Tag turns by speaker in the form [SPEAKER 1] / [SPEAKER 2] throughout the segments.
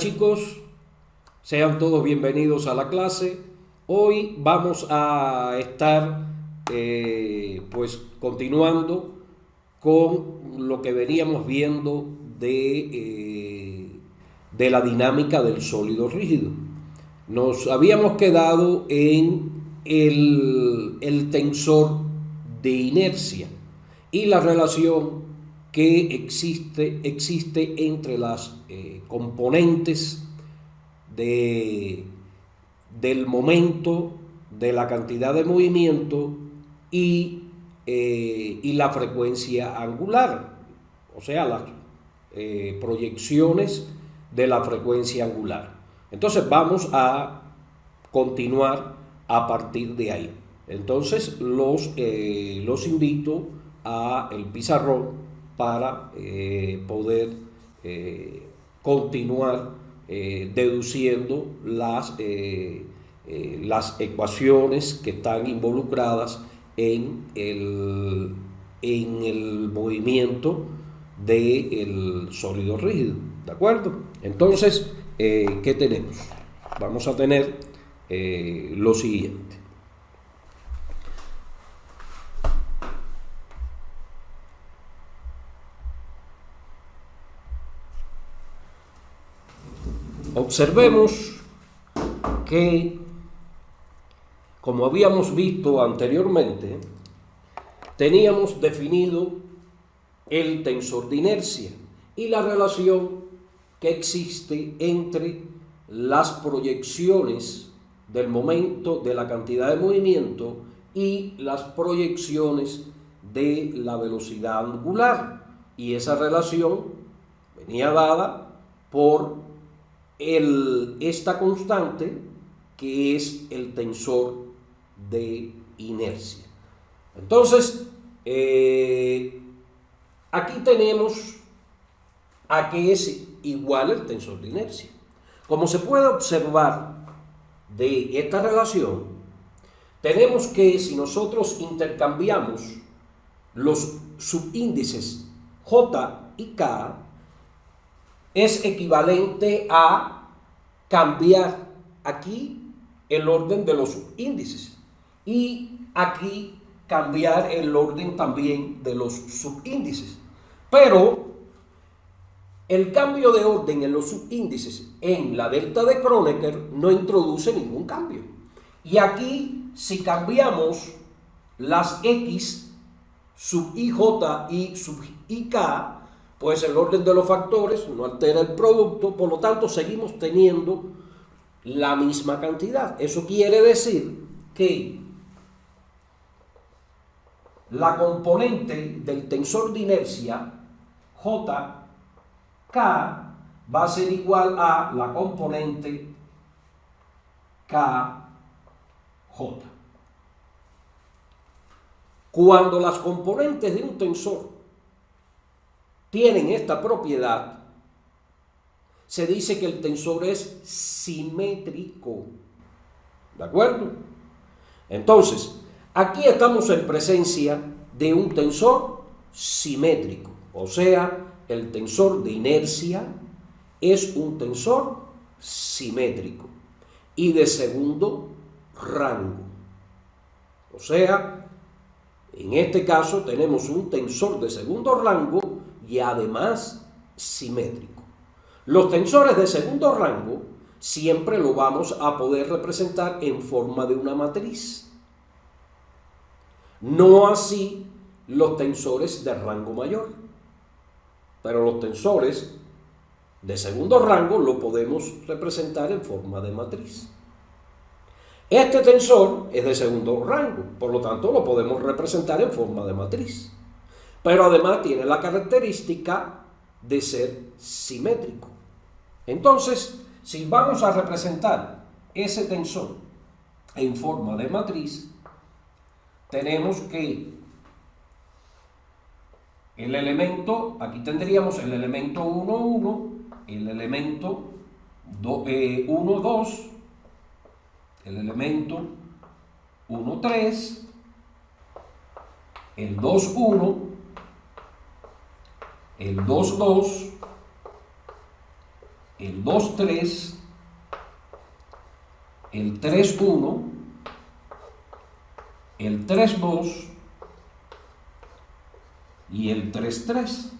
[SPEAKER 1] chicos, sean todos bienvenidos a la clase. Hoy vamos a estar pues continuando con lo que veníamos viendo de la dinámica del sólido rígido. Nos habíamos quedado en el tensor de inercia y la relación que existe entre las componentes del momento, de la cantidad de movimiento y la frecuencia angular, o sea, las proyecciones de la frecuencia angular. Entonces vamos a continuar a partir de ahí. Entonces los invito a el pizarrón para poder continuar deduciendo las ecuaciones que están involucradas en el movimiento del sólido rígido. ¿De acuerdo? Entonces, ¿qué tenemos? Vamos a tener lo siguiente. Observemos que, como habíamos visto anteriormente, teníamos definido el tensor de inercia y la relación que existe entre las proyecciones del momento, de la cantidad de movimiento y las proyecciones de la velocidad angular. Y esa relación venía dada por esta constante que es el tensor de inercia. Entonces, aquí tenemos a qué es igual el tensor de inercia. Como se puede observar de esta relación, tenemos que si nosotros intercambiamos los subíndices J y K, es equivalente a cambiar aquí el orden de los subíndices y aquí cambiar el orden también de los subíndices. Pero el cambio de orden en los subíndices en la delta de Kronecker no introduce ningún cambio. Y aquí, si cambiamos las X sub IJ y sub IK, pues el orden de los factores no altera el producto, por lo tanto seguimos teniendo la misma cantidad. Eso quiere decir que la componente del tensor de inercia, JK, va a ser igual a la componente KJ. Cuando las componentes de un tensor tienen esta propiedad, se dice que el tensor es simétrico. ¿De acuerdo? Entonces, aquí estamos en presencia de un tensor simétrico, o sea, el tensor de inercia es un tensor simétrico y de segundo rango. O sea, en este caso tenemos un tensor de segundo rango y además simétrico. Los tensores de segundo rango siempre lo vamos a poder representar en forma de una matriz. No así los tensores de rango mayor. Pero los tensores de segundo rango lo podemos representar en forma de matriz. Este tensor es de segundo rango, por lo tanto lo podemos representar en forma de matriz. Pero además tiene la característica de ser simétrico. Entonces, si vamos a representar ese tensor en forma de matriz, tenemos que el elemento, aquí tendríamos el elemento 1, 1, el elemento 1, 2, el elemento 1, 3, el 2, 1, el 2, 2, el 2,3, el 3,1, el 3,2 y el 3,3.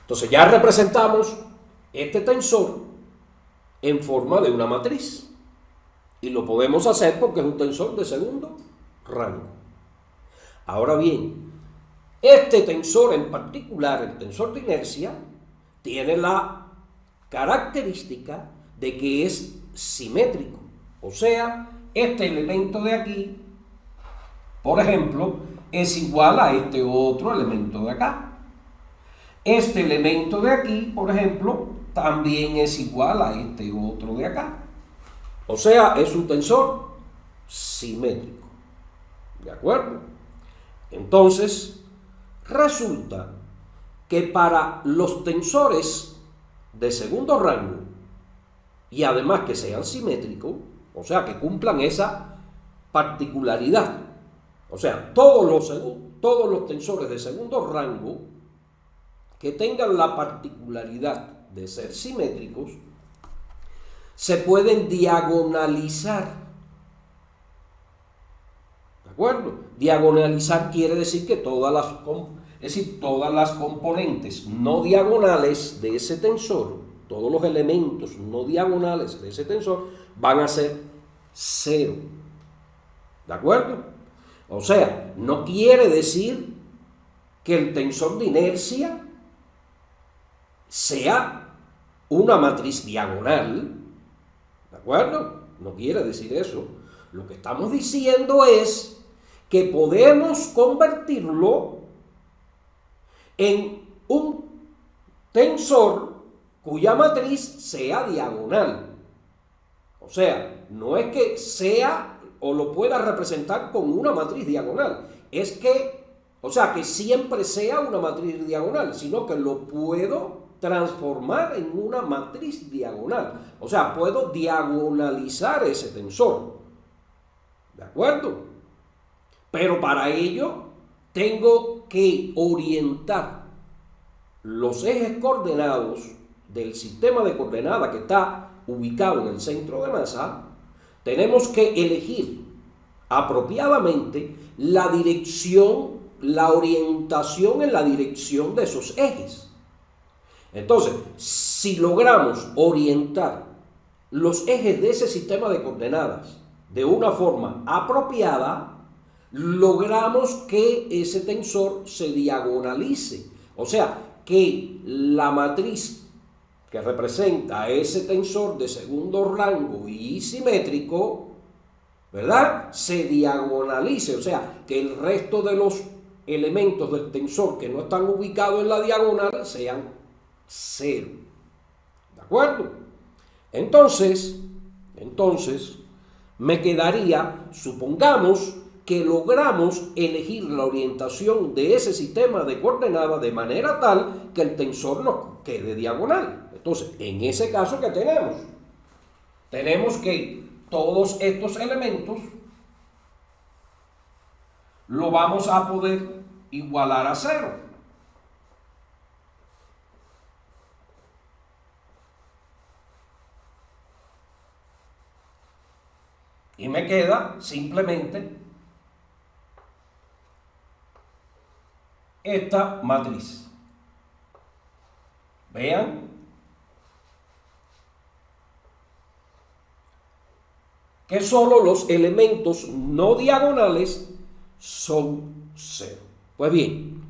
[SPEAKER 1] Entonces ya representamos este tensor en forma de una matriz. Y lo podemos hacer porque es un tensor de segundo rango. Ahora bien, este tensor en particular, el tensor de inercia, tiene la característica de que es simétrico. O sea, este elemento de aquí, por ejemplo, es igual a este otro elemento de acá. Este elemento de aquí, por ejemplo, también es igual a este otro de acá. O sea, es un tensor simétrico. ¿De acuerdo? Entonces, resulta que para los tensores de segundo rango, y además que sean simétricos, o sea, que cumplan esa particularidad, o sea, todos los tensores de segundo rango que tengan la particularidad de ser simétricos, se pueden diagonalizar. ¿De acuerdo? Diagonalizar quiere decir que todas las componentes no diagonales de ese tensor, todos los elementos no diagonales de ese tensor van a ser cero. ¿De acuerdo? O sea, no quiere decir que el tensor de inercia sea una matriz diagonal. ¿De acuerdo? No quiere decir eso. Lo que estamos diciendo es que podemos convertirlo en un tensor cuya matriz sea diagonal. O sea, no es que sea o lo pueda representar con una matriz diagonal. Es que, o sea, que siempre sea una matriz diagonal, sino que lo puedo transformar en una matriz diagonal. O sea, puedo diagonalizar ese tensor. ¿De acuerdo? Pero para ello tengo que orientar los ejes coordenados del sistema de coordenadas que está ubicado en el centro de masa. Tenemos que elegir apropiadamente la dirección, la orientación en la dirección de esos ejes. Entonces, si logramos orientar los ejes de ese sistema de coordenadas de una forma apropiada, logramos que ese tensor se diagonalice. O sea, que la matriz que representa ese tensor de segundo rango y simétrico, ¿verdad?, se diagonalice. O sea, que el resto de los elementos del tensor que no están ubicados en la diagonal sean cero. ¿De acuerdo? Entonces, me quedaría, supongamos que logramos elegir la orientación de ese sistema de coordenadas de manera tal que el tensor nos quede diagonal. Entonces, en ese caso, ¿qué tenemos? Tenemos que todos estos elementos lo vamos a poder igualar a cero. Y me queda simplemente esta matriz. Vean que solo los elementos no diagonales son cero. Pues bien,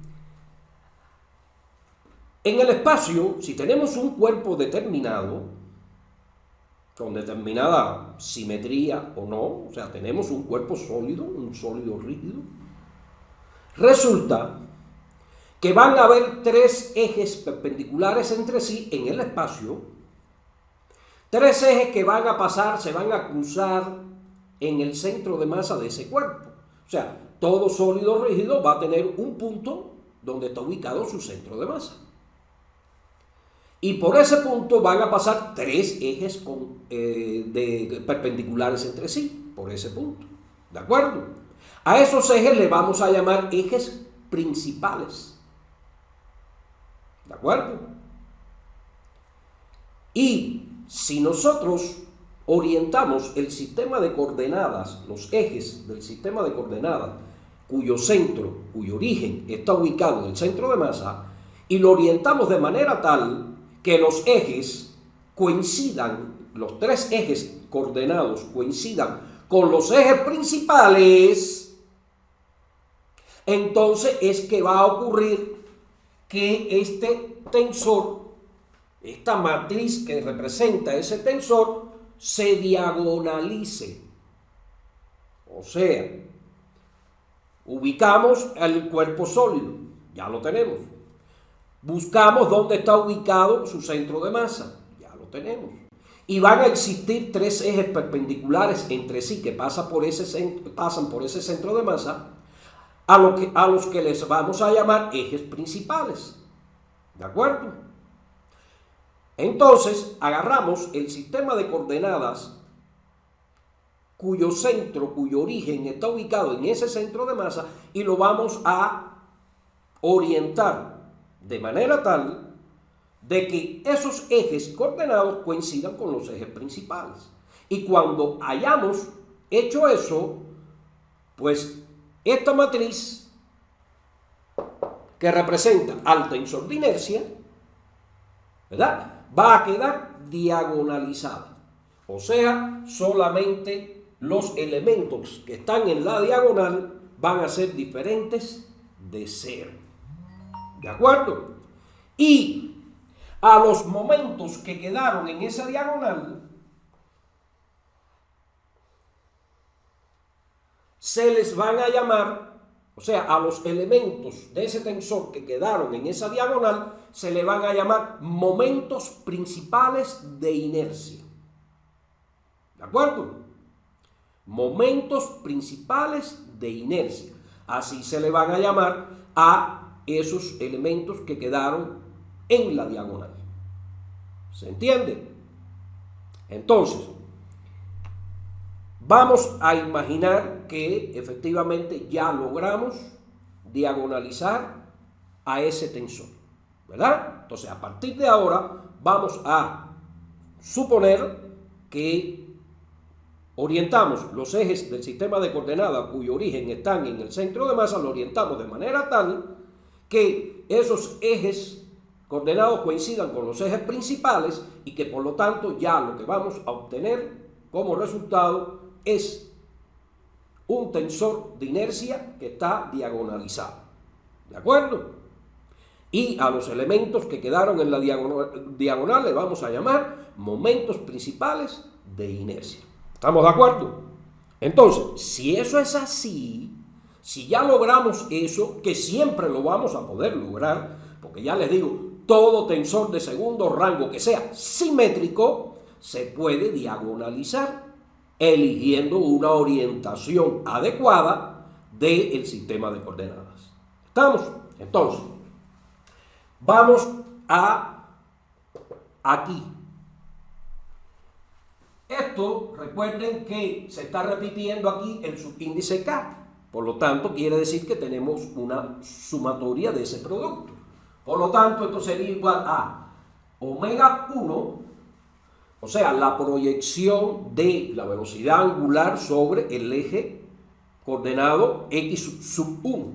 [SPEAKER 1] en el espacio, si tenemos un cuerpo determinado, con determinada simetría o no, o sea, tenemos un cuerpo sólido, un sólido rígido, resulta que van a haber tres ejes perpendiculares entre sí en el espacio, tres ejes que van a pasar, se van a cruzar en el centro de masa de ese cuerpo. O sea, todo sólido rígido va a tener un punto donde está ubicado su centro de masa. Y por ese punto van a pasar tres ejes perpendiculares entre sí, por ese punto. ¿De acuerdo? A esos ejes le vamos a llamar ejes principales. ¿De acuerdo? Y si nosotros orientamos el sistema de coordenadas, los ejes del sistema de coordenadas, cuyo centro, cuyo origen está ubicado en el centro de masa, y lo orientamos de manera tal que los ejes coincidan, los tres ejes coordenados coincidan con los ejes principales, entonces es que va a ocurrir que este tensor, esta matriz que representa ese tensor, se diagonalice. O sea, ubicamos el cuerpo sólido, ya lo tenemos. Buscamos dónde está ubicado su centro de masa, ya lo tenemos. Y van a existir tres ejes perpendiculares entre sí que pasan por ese centro de masa, a los que les vamos a llamar ejes principales. ¿De acuerdo? Entonces, agarramos el sistema de coordenadas cuyo centro, cuyo origen está ubicado en ese centro de masa y lo vamos a orientar de manera tal de que esos ejes coordenados coincidan con los ejes principales. Y cuando hayamos hecho eso, pues esta matriz que representa al tensor de inercia, ¿verdad?, va a quedar diagonalizada. O sea, solamente los elementos que están en la diagonal van a ser diferentes de cero. ¿De acuerdo? Y a los momentos que quedaron en esa diagonal se les van a llamar, o sea, a los elementos de ese tensor que quedaron en esa diagonal se le van a llamar momentos principales de inercia. ¿De acuerdo? Momentos principales de inercia. Así se le van a llamar a esos elementos que quedaron en la diagonal. ¿Se entiende? Entonces, vamos a imaginar que efectivamente ya logramos diagonalizar a ese tensor, ¿verdad? Entonces, a partir de ahora vamos a suponer que orientamos los ejes del sistema de coordenadas cuyo origen están en el centro de masa, lo orientamos de manera tal que esos ejes coordenados coincidan con los ejes principales y que por lo tanto ya lo que vamos a obtener como resultado es un tensor de inercia que está diagonalizado. ¿De acuerdo? Y a los elementos que quedaron en la diagonal le vamos a llamar momentos principales de inercia. ¿Estamos de acuerdo? Entonces, si eso es así, si ya logramos eso, que siempre lo vamos a poder lograr, porque ya les digo, todo tensor de segundo rango que sea simétrico se puede diagonalizar eligiendo una orientación adecuada del sistema de coordenadas. ¿Estamos? Entonces, vamos a aquí. Esto, recuerden que se está repitiendo aquí el subíndice K. Por lo tanto, quiere decir que tenemos una sumatoria de ese producto. Por lo tanto, esto sería igual a omega 1, o sea, la proyección de la velocidad angular sobre el eje coordenado x sub 1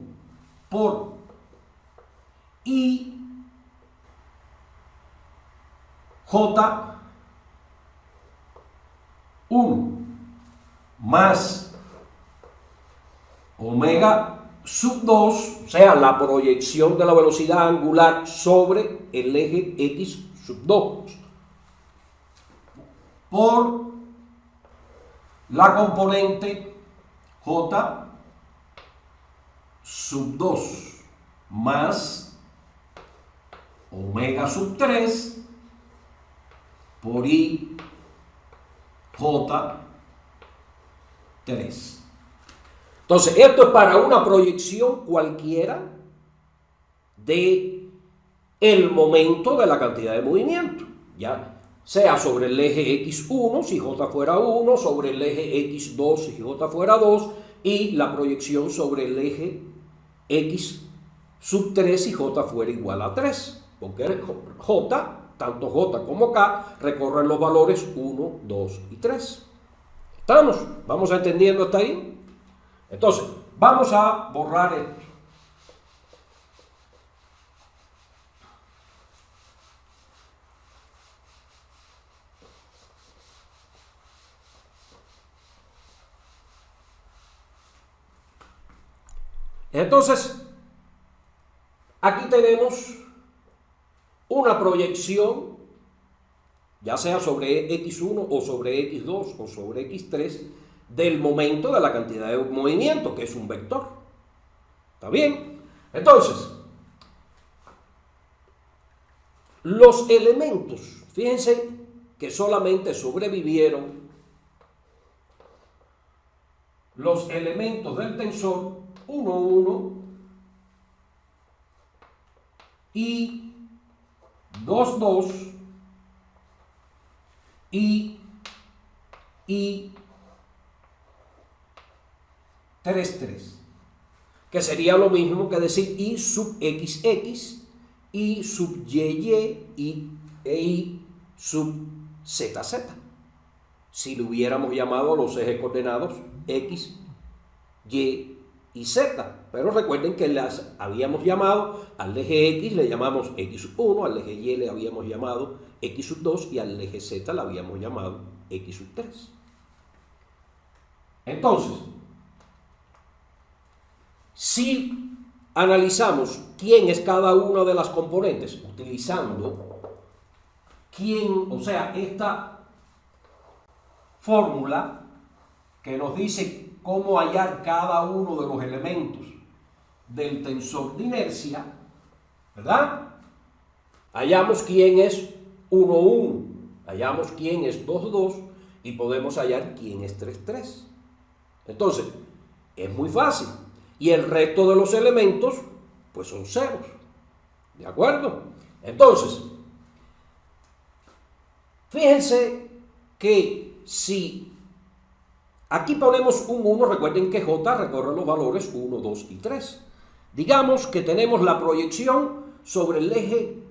[SPEAKER 1] por I J 1 más omega sub 2, o sea, la proyección de la velocidad angular sobre el eje x sub 2 por la componente J sub 2 más omega sub 3 por I J 3. Entonces, esto es para una proyección cualquiera de el momento de la cantidad de movimiento, ya sea sobre el eje x1 si j fuera 1, sobre el eje x2 si j fuera 2 y la proyección sobre el eje x sub 3 si j fuera igual a 3, porque j tanto J como K, recorren los valores 1, 2 y 3. ¿Estamos? ¿Vamos entendiendo hasta ahí? Entonces, vamos a borrar esto. Entonces, aquí tenemos una proyección, ya sea sobre x1 o sobre x2 o sobre x3, del momento de la cantidad de movimiento, que es un vector. ¿Está bien? Entonces, los elementos, fíjense que solamente sobrevivieron los elementos del tensor 1, 1 y 2, 2 y 3, 3, que sería lo mismo que decir y sub xx, y sub yy e y sub zz, si lo hubiéramos llamado a los ejes coordenados x, y y z, pero recuerden que las habíamos llamado al eje x, le llamamos x1, al eje y le habíamos llamado x2 y al eje z le habíamos llamado x3. Entonces, si analizamos quién es cada una de las componentes, utilizando esta fórmula que nos dice cómo hallar cada uno de los elementos del tensor de inercia, ¿verdad? Hallamos quién es 1, 1, hallamos quién es 2, 2 y podemos hallar quién es 3, 3. Entonces, es muy fácil. Y el resto de los elementos, pues son ceros. ¿De acuerdo? Entonces, fíjense que si aquí ponemos un 1, recuerden que J recorre los valores 1, 2 y 3. Digamos que tenemos la proyección sobre el eje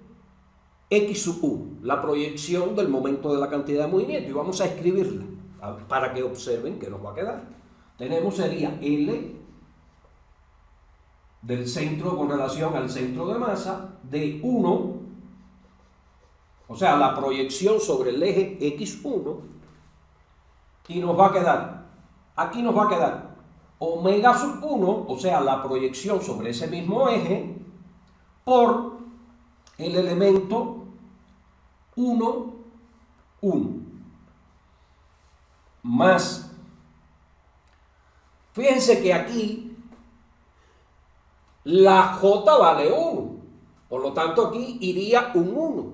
[SPEAKER 1] x sub 1, la proyección del momento de la cantidad de movimiento, y vamos a escribirla para que observen qué nos va a quedar. Tenemos, sería L del centro con relación al centro de masa de 1, o sea, la proyección sobre el eje x1, y nos va a quedar, aquí nos va a quedar omega sub 1, o sea, la proyección sobre ese mismo eje, por el elemento 1, 1, más, fíjense que aquí la J vale 1, por lo tanto aquí iría un 1,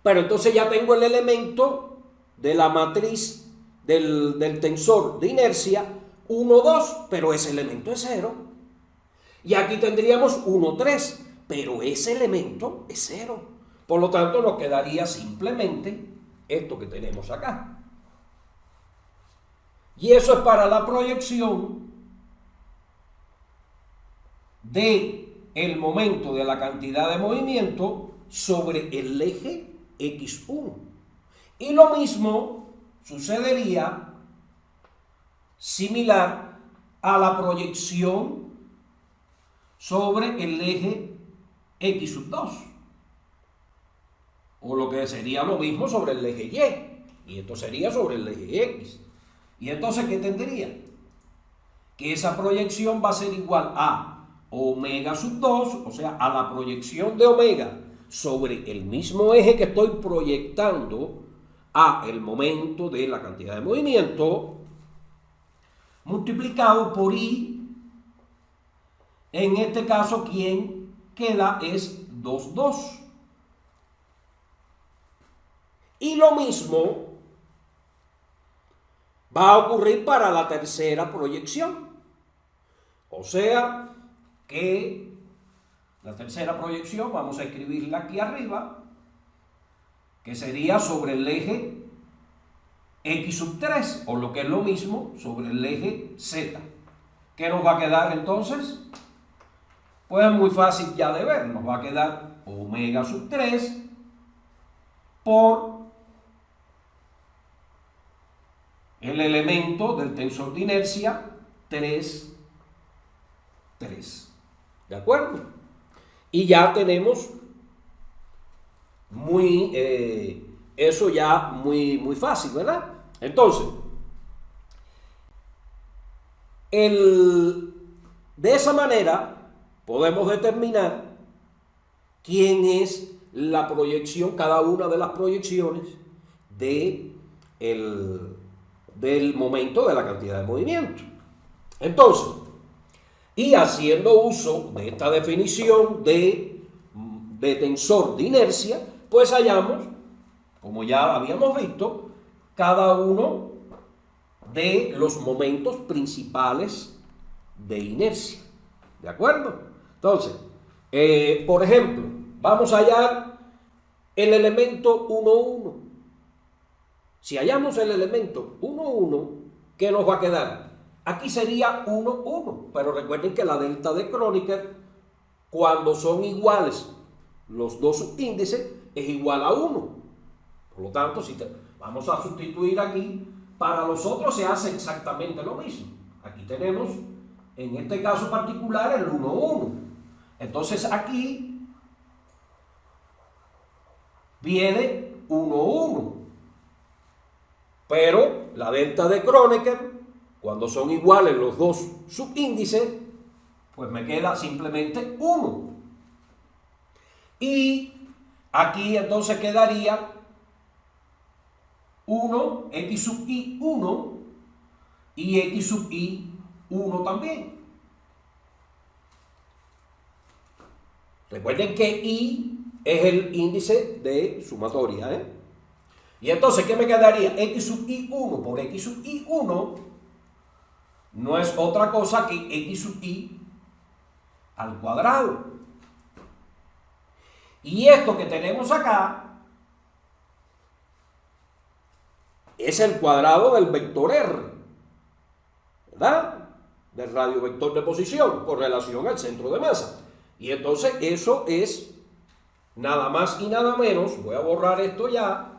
[SPEAKER 1] pero entonces ya tengo el elemento de la matriz del tensor de inercia 1, 2, pero ese elemento es 0, y aquí tendríamos 1, 3, pero ese elemento es 0, por lo tanto nos quedaría simplemente esto que tenemos acá, y eso es para la proyección de el momento de la cantidad de movimiento sobre el eje x1. Y lo mismo sucedería similar a la proyección sobre el eje x2, o lo que sería lo mismo sobre el eje y, y esto sería sobre el eje x. Y entonces, ¿qué tendría? Que esa proyección va a ser igual a omega sub 2, o sea, a la proyección de omega sobre el mismo eje que estoy proyectando a el momento de la cantidad de movimiento, multiplicado por i. En este caso, quien queda es 2, 2. Y lo mismo va a ocurrir para la tercera proyección. O sea, que la tercera proyección, vamos a escribirla aquí arriba, que sería sobre el eje x3, o lo que es lo mismo, sobre el eje z. ¿Qué nos va a quedar entonces? Pues es muy fácil ya de ver, nos va a quedar omega sub 3 por el elemento del tensor de inercia 3, 3. ¿De acuerdo? Y ya tenemos eso ya muy fácil, ¿verdad? Entonces, de esa manera podemos determinar quién es la proyección, cada una de las proyecciones del momento de la cantidad de movimiento. Entonces, y haciendo uso de esta definición de tensor de inercia, pues hallamos, como ya habíamos visto, cada uno de los momentos principales de inercia. ¿De acuerdo? Entonces, por ejemplo, vamos a hallar el elemento 1, 1. Si hallamos el elemento 1, 1, ¿qué nos va a quedar? Aquí sería 1, 1, pero recuerden que la delta de Kronecker, cuando son iguales los dos subíndices, es igual a 1. Por lo tanto, vamos a sustituir aquí, para los otros se hace exactamente lo mismo. Aquí tenemos, en este caso particular, el 1, 1. Entonces aquí viene 1, 1. Pero la delta de Kronecker, cuando son iguales los dos subíndices, pues me queda simplemente 1. Y aquí entonces quedaría 1, x sub i 1 y x sub i 1 también. Recuerden que i es el índice de sumatoria, ¿eh? Y entonces, ¿qué me quedaría? X sub i 1 por x sub i 1 no es otra cosa que x sub i al cuadrado. Y esto que tenemos acá es el cuadrado del vector r, ¿verdad? Del radiovector de posición con relación al centro de masa. Y entonces eso es nada más y nada menos, voy a borrar esto ya,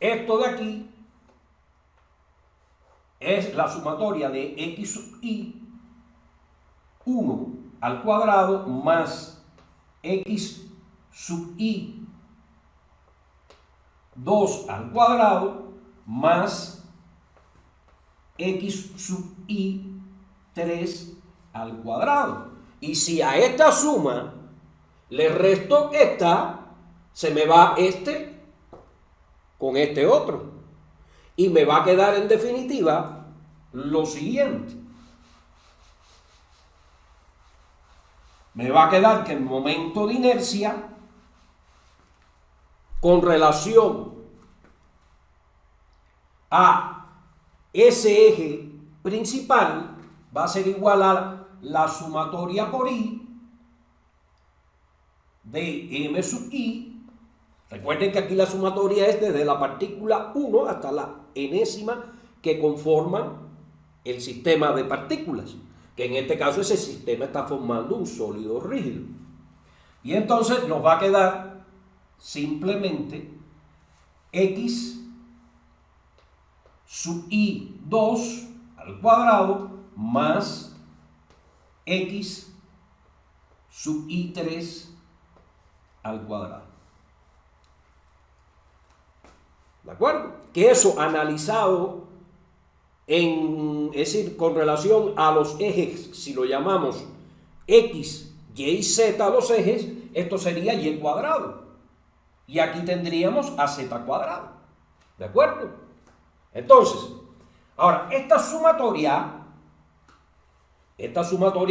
[SPEAKER 1] esto de aquí es la sumatoria de x sub i 1 al cuadrado más x sub i 2 al cuadrado más x sub i 3 al cuadrado. Y si a esta suma le resto esta, se me va este con este otro. Y me va a quedar en definitiva lo siguiente. Me va a quedar que el momento de inercia con relación a ese eje principal va a ser igual a la sumatoria por i de m sub i. Recuerden que aquí la sumatoria es desde la partícula 1 hasta la enésima que conforman el sistema de partículas, que en este caso ese sistema está formando un sólido rígido. Y entonces nos va a quedar simplemente x sub i 2 al cuadrado más x sub i 3 al cuadrado. ¿De acuerdo? Que eso analizado es decir, con relación a los ejes, si lo llamamos x, y y z, los ejes, esto sería y cuadrado. Y aquí tendríamos a z cuadrado. ¿De acuerdo? Entonces, ahora, esta sumatoria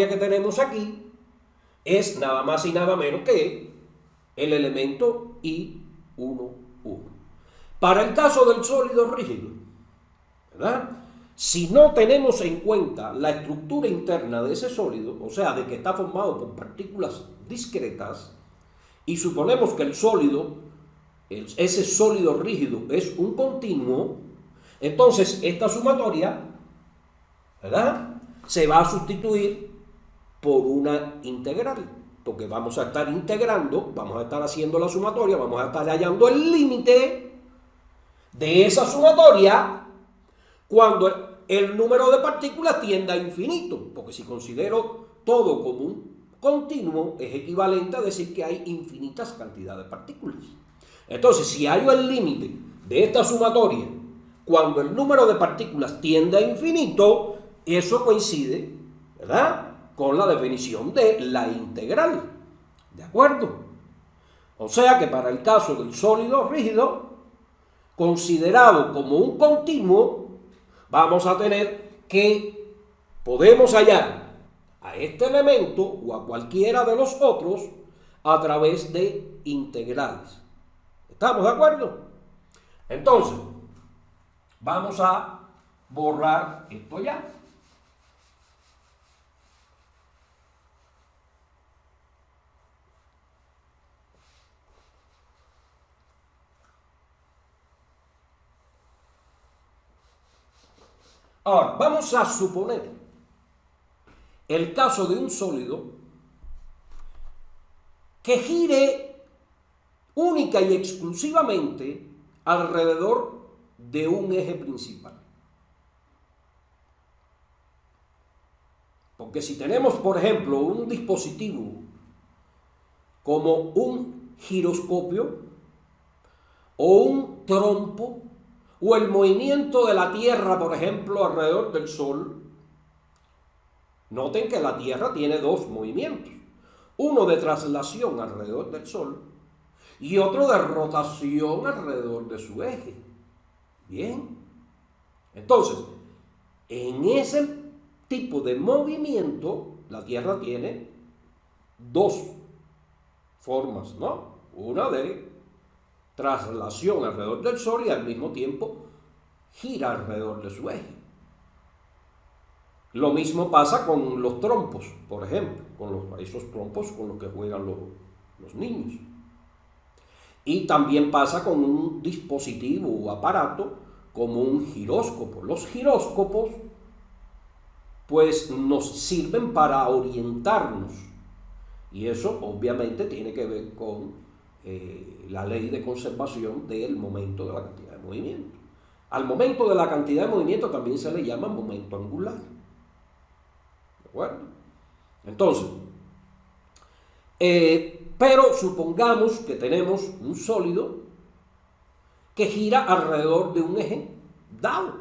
[SPEAKER 1] que tenemos aquí es nada más y nada menos que el elemento I1, 1. Para el caso del sólido rígido, ¿verdad? Si no tenemos en cuenta la estructura interna de ese sólido, o sea, de que está formado por partículas discretas, y suponemos que el sólido, ese sólido rígido es un continuo, entonces esta sumatoria, ¿verdad?, se va a sustituir por una integral, porque vamos a estar integrando, vamos a estar haciendo la sumatoria, vamos a estar hallando el límite de esa sumatoria cuando el número de partículas tienda a infinito, porque si considero todo como un continuo, es equivalente a decir que hay infinitas cantidades de partículas. Entonces, si hallo el límite de esta sumatoria cuando el número de partículas tiende a infinito, eso coincide, ¿verdad?, con la definición de la integral. ¿De acuerdo? O sea que para el caso del sólido rígido, considerado como un continuo, vamos a tener que podemos hallar a este elemento o a cualquiera de los otros a través de integrales. ¿Estamos de acuerdo? Entonces, vamos a borrar esto ya. Ahora, vamos a suponer el caso de un sólido que gire única y exclusivamente alrededor de un eje principal. Porque si tenemos, por ejemplo, un dispositivo como un giroscopio o un trompo, o el movimiento de la Tierra, por ejemplo, alrededor del Sol, noten que la Tierra tiene dos movimientos, uno de traslación alrededor del Sol y otro de rotación alrededor de su eje. Bien, entonces, en ese tipo de movimiento, la Tierra tiene dos formas, ¿no? Una de traslación alrededor del Sol y al mismo tiempo gira alrededor de su eje. Lo mismo pasa con los trompos, por ejemplo, con esos trompos con los que juegan los niños. Y también pasa con un dispositivo o aparato como un giróscopo. Los giróscopos pues nos sirven para orientarnos y eso obviamente tiene que ver con la ley de conservación del momento de la cantidad de movimiento. Al momento de la cantidad de movimiento también se le llama momento angular. ¿De acuerdo? Entonces, pero supongamos que tenemos un sólido que gira alrededor de un eje dado,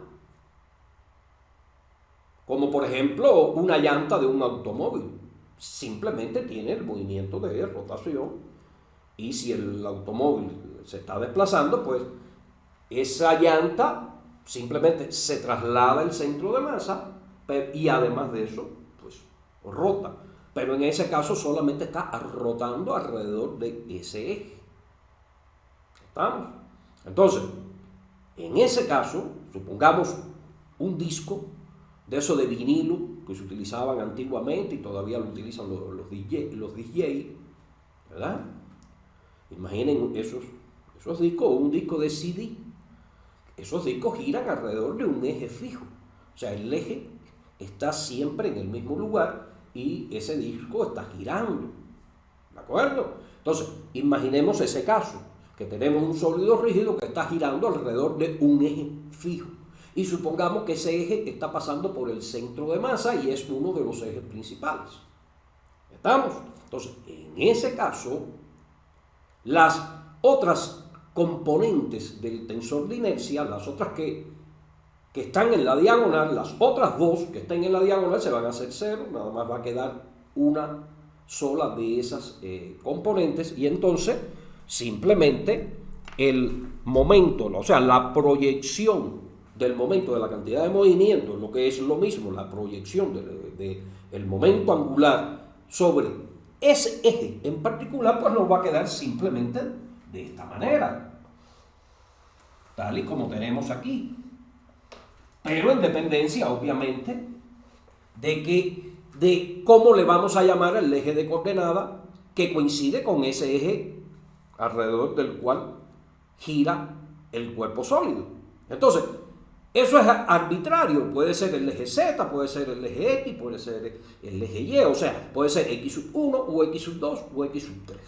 [SPEAKER 1] como por ejemplo una llanta de un automóvil. Simplemente tiene el movimiento de rotación. Y si el automóvil se está desplazando, pues esa llanta simplemente se traslada el centro de masa y además de eso, pues rota. Pero en ese caso solamente está rotando alrededor de ese eje. ¿Estamos? Entonces, en ese caso, supongamos un disco de eso de vinilo que se utilizaban antiguamente y todavía lo utilizan los DJ, ¿verdad? Imaginen esos discos o un disco de CD. Esos discos giran alrededor de un eje fijo. O sea, el eje está siempre en el mismo lugar y ese disco está girando. ¿De acuerdo? Entonces, imaginemos ese caso, que tenemos un sólido rígido que está girando alrededor de un eje fijo. Y supongamos que ese eje está pasando por el centro de masa y es uno de los ejes principales. ¿Estamos? Entonces, en ese caso, las otras componentes del tensor de inercia, las otras que están en la diagonal, las otras dos que están en la diagonal se van a hacer cero, nada más va a quedar una sola de esas componentes y entonces simplemente el momento, o sea, la proyección del momento de la cantidad de movimiento, lo que es lo mismo, la proyección del momento angular sobre ese eje en particular, pues nos va a quedar simplemente de esta manera, tal y como tenemos aquí, pero en dependencia, obviamente, de cómo le vamos a llamar el eje de coordenada que coincide con ese eje alrededor del cual gira el cuerpo sólido. Entonces, Eso es arbitrario, puede ser el eje Z, puede ser el eje X, puede ser el eje Y, o sea, puede ser X sub 1 o X sub 2 o X sub 3.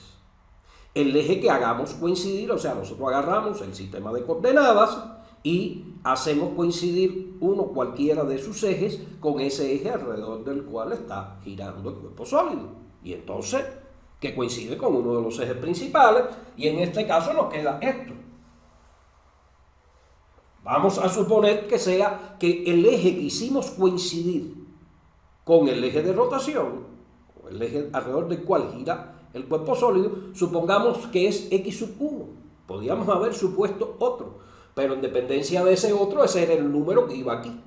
[SPEAKER 1] El eje que hagamos coincidir, o sea, nosotros agarramos el sistema de coordenadas y hacemos coincidir cualquiera de sus ejes con ese eje alrededor del cual está girando el cuerpo sólido. Y entonces, que coincide con uno de los ejes principales, y en este caso nos queda esto. Vamos a suponer que sea que el eje que hicimos coincidir con el eje de rotación, o el eje alrededor del cual gira el cuerpo sólido, supongamos que es X sub 1. Podríamos haber supuesto otro, pero en dependencia de ese otro, ese era el número que iba aquí.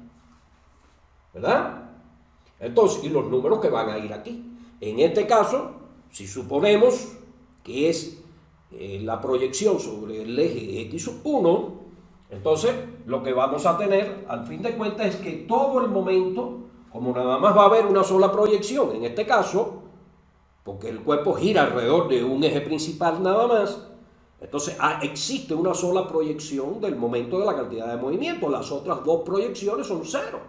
[SPEAKER 1] ¿Verdad? Entonces, y los números que van a ir aquí. En este caso, si suponemos que es la proyección sobre el eje X sub 1, entonces lo que vamos a tener al fin de cuentas es que todo el momento, como nada más va a haber una sola proyección, en este caso, porque el cuerpo gira alrededor de un eje principal nada más, entonces existe una sola proyección del momento de la cantidad de movimiento. Las otras dos proyecciones son cero.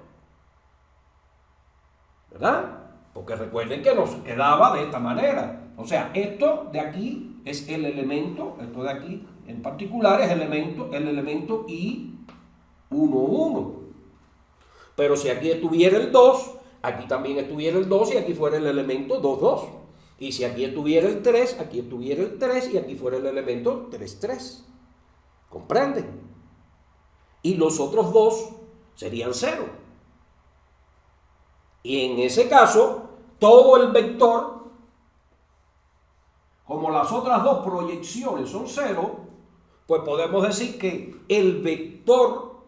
[SPEAKER 1] ¿Verdad? Porque recuerden que nos quedaba de esta manera. O sea, esto de aquí es el elemento, esto de aquí en particular es el elemento I11. Pero si aquí estuviera el 2, aquí también estuviera el 2 y aquí fuera el elemento 22. Y si aquí estuviera el 3, aquí estuviera el 3 y aquí fuera el elemento 33. ¿Comprenden? Y los otros dos serían 0. Y en ese caso, todo el vector, como las otras dos proyecciones son 0, pues podemos decir que el vector,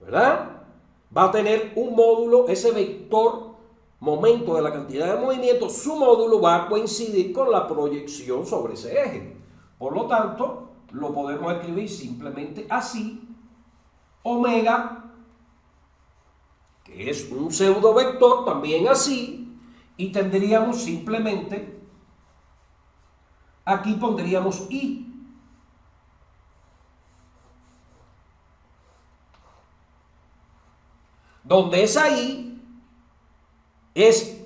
[SPEAKER 1] ¿verdad?, va a tener un módulo, ese vector momento de la cantidad de movimiento, su módulo va a coincidir con la proyección sobre ese eje. Por lo tanto, lo podemos escribir simplemente así: omega, que es un pseudo vector, también así, y tendríamos simplemente, aquí pondríamos I. Donde esa I es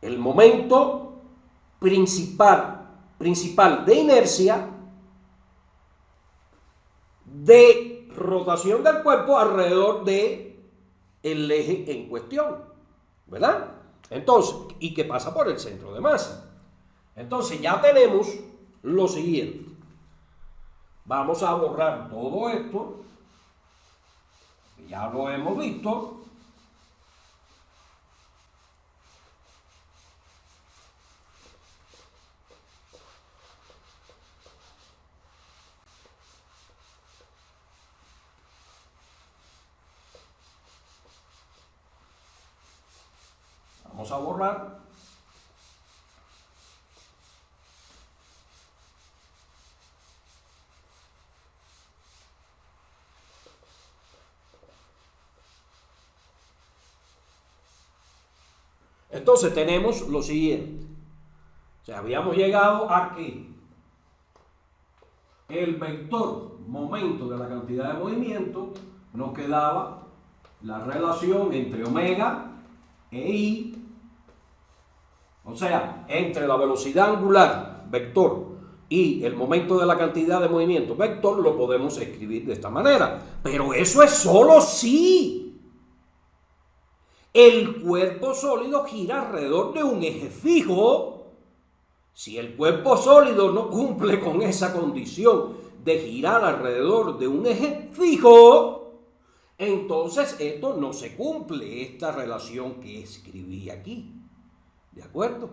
[SPEAKER 1] el momento principal de inercia de rotación del cuerpo alrededor de el eje en cuestión, ¿verdad? Entonces, y que pasa por el centro de masa. Entonces ya tenemos lo siguiente. Vamos a borrar todo esto, que ya lo hemos visto. Vamos a borrar. Entonces tenemos lo siguiente. O sea, habíamos llegado a que el vector momento de la cantidad de movimiento nos quedaba la relación entre omega e I. O sea, entre la velocidad angular, vector, y el momento de la cantidad de movimiento, vector, lo podemos escribir de esta manera. Pero eso es solo si el cuerpo sólido gira alrededor de un eje fijo. Si el cuerpo sólido no cumple con esa condición de girar alrededor de un eje fijo, entonces esto no se cumple, esta relación que escribí aquí. ¿De acuerdo?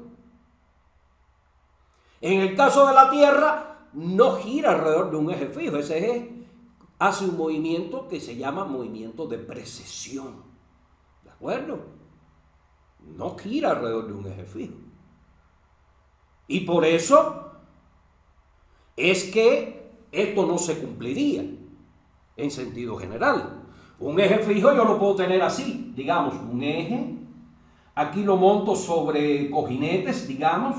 [SPEAKER 1] En el caso de la Tierra, no gira alrededor de un eje fijo. Ese eje hace un movimiento que se llama movimiento de precesión. ¿De acuerdo? No gira alrededor de un eje fijo. Y por eso es que esto no se cumpliría en sentido general. Un eje fijo yo lo puedo tener así, digamos, un eje. Aquí lo monto sobre cojinetes, digamos,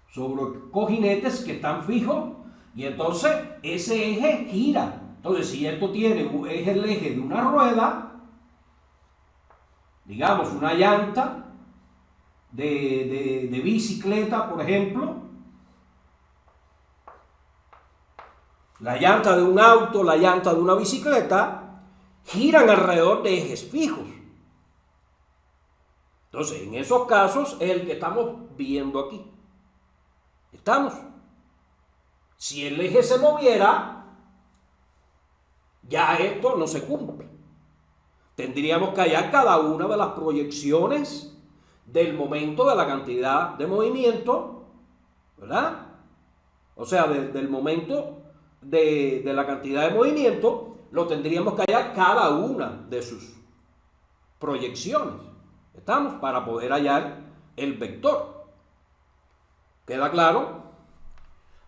[SPEAKER 1] sobre cojinetes que están fijos, y entonces ese eje gira Entonces, si esto es el eje de una rueda, digamos una llanta de bicicleta, por ejemplo, la llanta de un auto, la llanta de una bicicleta, giran alrededor de ejes fijos. Entonces, en esos casos es el que estamos viendo aquí. ¿Estamos? Si el eje se moviera, ya esto no se cumple. Tendríamos que hallar cada una de las proyecciones del momento de la cantidad de movimiento, ¿verdad? O sea, del momento de la cantidad de movimiento, lo tendríamos que hallar cada una de sus proyecciones. ¿Estamos? Para poder hallar el vector. ¿Queda claro?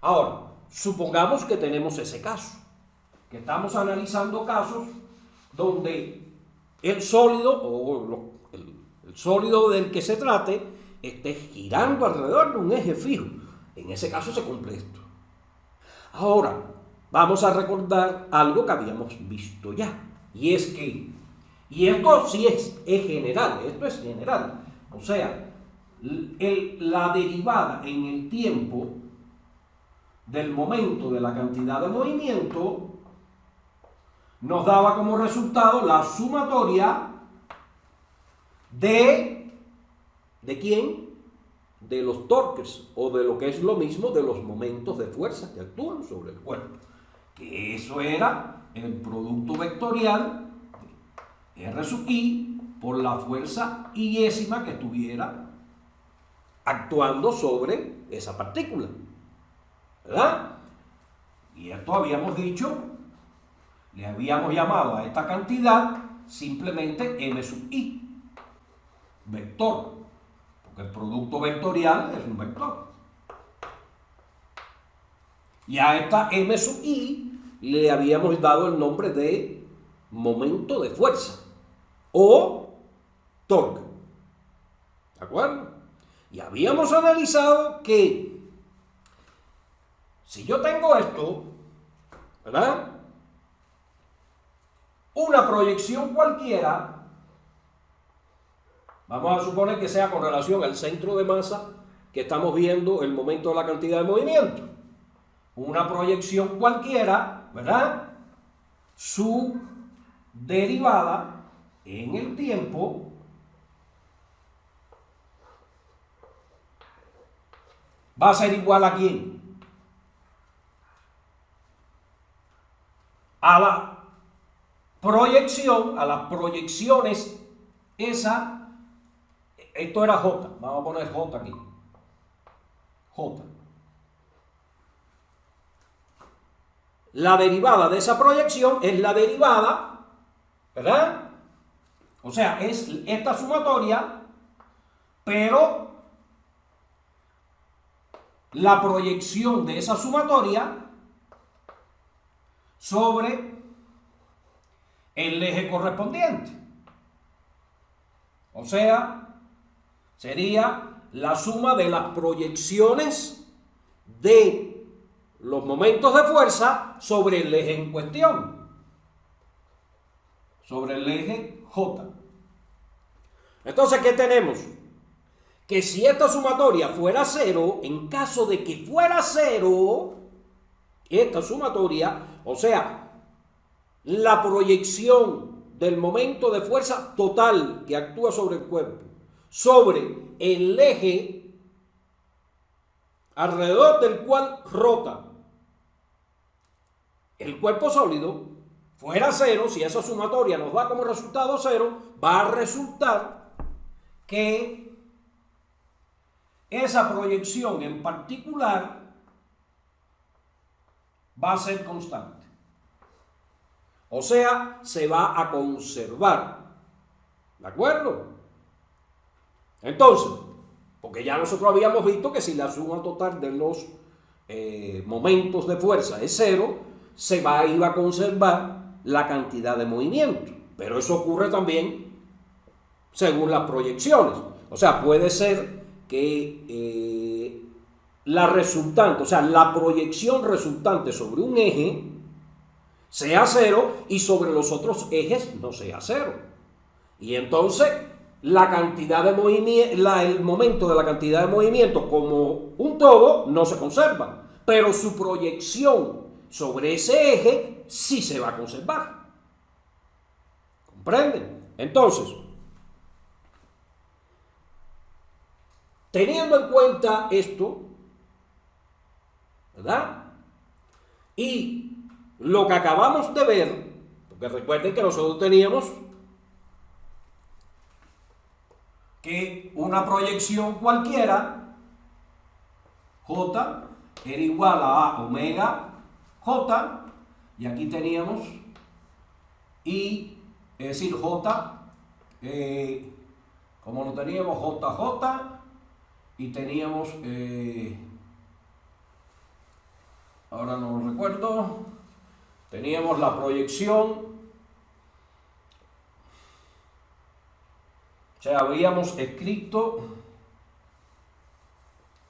[SPEAKER 1] Ahora, supongamos que tenemos ese caso, que estamos analizando casos donde el sólido o el sólido del que se trate esté girando alrededor de un eje fijo. En ese caso se cumple esto. Ahora, vamos a recordar algo que habíamos visto ya, y es que, y esto sí es general, esto es general, o sea, la derivada en el tiempo del momento de la cantidad de movimiento nos daba como resultado la sumatoria ¿de quién? De los torques, o de lo que es lo mismo, de los momentos de fuerza que actúan sobre el cuerpo. Que eso era el producto vectorial R sub I por la fuerza iésima que estuviera actuando sobre esa partícula, ¿verdad? Y esto habíamos dicho, le habíamos llamado a esta cantidad simplemente M sub I, vector, porque el producto vectorial es un vector. Y a esta M sub I le habíamos dado el nombre de momento de fuerza o torque. ¿De acuerdo? Y habíamos analizado que si yo tengo esto, ¿verdad? Una proyección cualquiera, vamos a suponer que sea con relación al centro de masa que estamos viendo el momento de la cantidad de movimiento. Una proyección cualquiera, ¿verdad? Su derivada en el tiempo va a ser igual ¿a quién? A la proyección, a las proyecciones, esto era J, vamos a poner J aquí, J. La derivada de esa proyección es la derivada, ¿verdad? O sea, es esta sumatoria, pero la proyección de esa sumatoria sobre el eje correspondiente. O sea, sería la suma de las proyecciones de los momentos de fuerza sobre el eje en cuestión, sobre el eje J. Entonces, ¿qué tenemos? Que si esta sumatoria fuera cero, en caso de que fuera cero, esta sumatoria, o sea, la proyección del momento de fuerza total que actúa sobre el cuerpo, sobre el eje alrededor del cual rota el cuerpo sólido, fuera cero, si esa sumatoria nos da como resultado cero, va a resultar que esa proyección en particular va a ser constante. O sea, se va a conservar. ¿De acuerdo? Entonces, porque ya nosotros habíamos visto que si la suma total de los momentos de fuerza es cero, iba a conservar la cantidad de movimiento. Pero eso ocurre también según las proyecciones. O sea, puede ser que la resultante, o sea, la proyección resultante sobre un eje sea cero y sobre los otros ejes no sea cero. Y entonces la cantidad de movimiento, el momento de la cantidad de movimiento como un todo no se conserva, pero su proyección sobre ese eje sí se va a conservar. ¿Comprenden? Entonces, teniendo en cuenta esto, ¿verdad? Y lo que acabamos de ver, porque recuerden que nosotros teníamos que una proyección cualquiera, J, era igual a omega J, y aquí teníamos I, es decir, J, como lo teníamos JJ, y teníamos, ahora no lo recuerdo, teníamos la proyección. O sea, habíamos escrito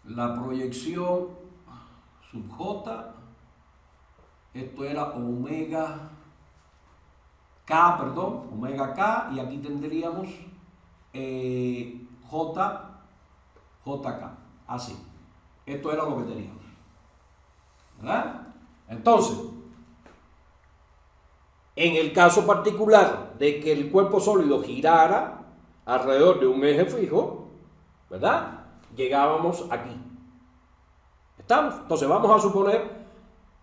[SPEAKER 1] la proyección sub J, esto era omega K, perdón, omega K, y aquí tendríamos JK, así. Esto era lo que teníamos, ¿verdad? Entonces, en el caso particular de que el cuerpo sólido girara alrededor de un eje fijo, ¿verdad? Llegábamos aquí. ¿Estamos? Entonces vamos a suponer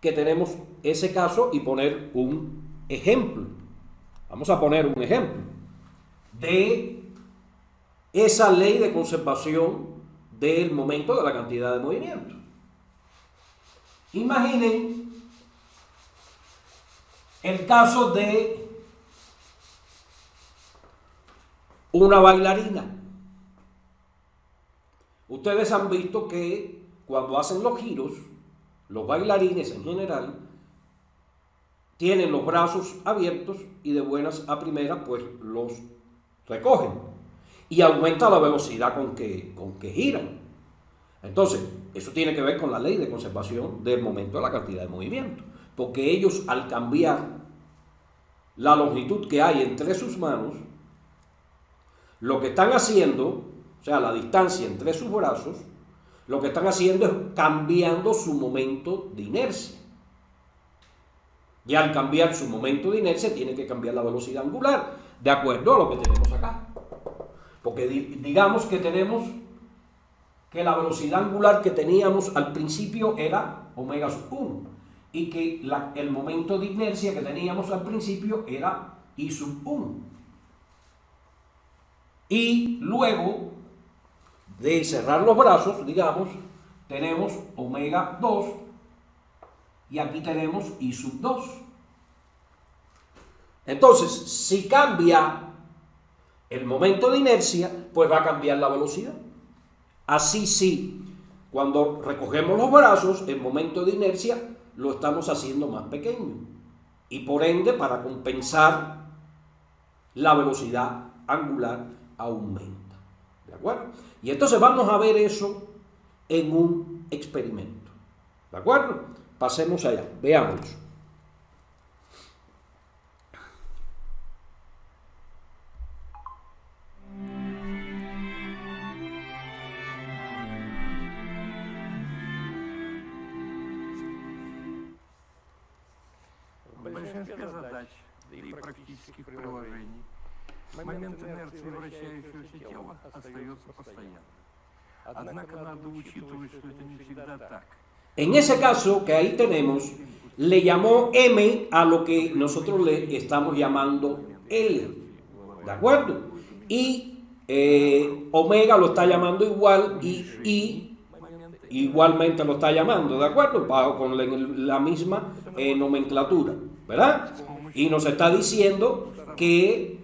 [SPEAKER 1] que tenemos ese caso y poner un ejemplo. Vamos a poner un ejemplo de esa ley de conservación del momento de la cantidad de movimiento. Imaginen el caso de una bailarina. Ustedes han visto que cuando hacen los giros, los bailarines en general tienen los brazos abiertos y de buenas a primeras pues los recogen y aumenta la velocidad con que giran. Entonces, eso tiene que ver con la ley de conservación del momento de la cantidad de movimiento, porque ellos al cambiar la longitud que hay entre sus manos, lo que están haciendo, o sea, la distancia entre sus brazos, lo que están haciendo es cambiando su momento de inercia. Y al cambiar su momento de inercia, tiene que cambiar la velocidad angular, de acuerdo a lo que tenemos acá. Porque digamos que tenemos que la velocidad angular que teníamos al principio era omega sub 1, y que el momento de inercia que teníamos al principio era I sub 1. Y luego de cerrar los brazos, digamos, tenemos omega 2 y aquí tenemos I sub 2. Entonces, si cambia el momento de inercia, pues va a cambiar la velocidad. Así sí, cuando recogemos los brazos, el momento de inercia lo estamos haciendo más pequeño. Y por ende, para compensar, la velocidad angular aumenta. ¿De acuerdo? Y entonces vamos a ver eso en un experimento. ¿De acuerdo? Pasemos allá, veámoslo.
[SPEAKER 2] В большинстве задач, да и практических приложений, момент инерции вращающегося тела остается постоянным. Однако надо учитывать, что это не всегда так.
[SPEAKER 1] En ese caso que ahí tenemos, le llamó M a lo que nosotros le estamos llamando L. ¿De acuerdo? Y omega lo está llamando igual y I igualmente lo está llamando, ¿de acuerdo? Con la misma nomenclatura, ¿verdad? Y nos está diciendo que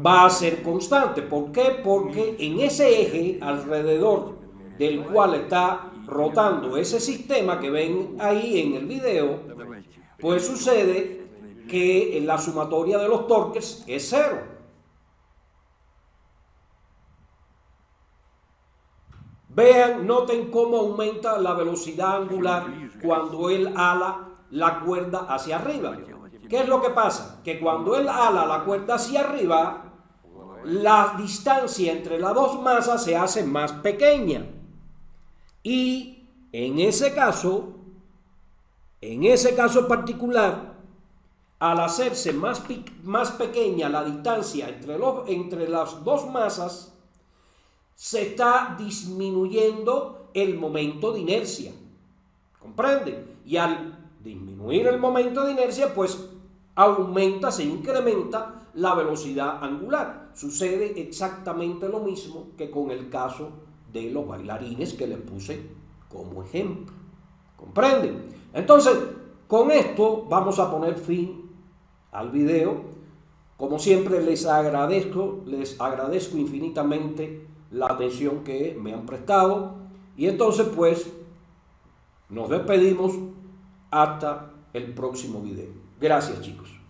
[SPEAKER 1] va a ser constante. ¿Por qué? Porque en ese eje alrededor del cual está rotando ese sistema que ven ahí en el video, pues sucede que la sumatoria de los torques es cero. Vean, noten cómo aumenta la velocidad angular cuando el ala la cuerda hacia arriba. ¿Qué es lo que pasa? Que cuando él ala la cuerda hacia arriba, la distancia entre las dos masas se hace más pequeña. Y en ese caso particular, al hacerse más pequeña la distancia entre las dos masas, se está disminuyendo el momento de inercia. ¿Comprende? Y al disminuir el momento de inercia, pues se incrementa la velocidad angular. Sucede exactamente lo mismo que con el caso de los bailarines que les puse como ejemplo. ¿Comprende? Entonces, con esto vamos a poner fin al video. Como siempre, les agradezco infinitamente la atención que me han prestado. Y entonces, pues, nos despedimos hasta el próximo video. Gracias, chicos.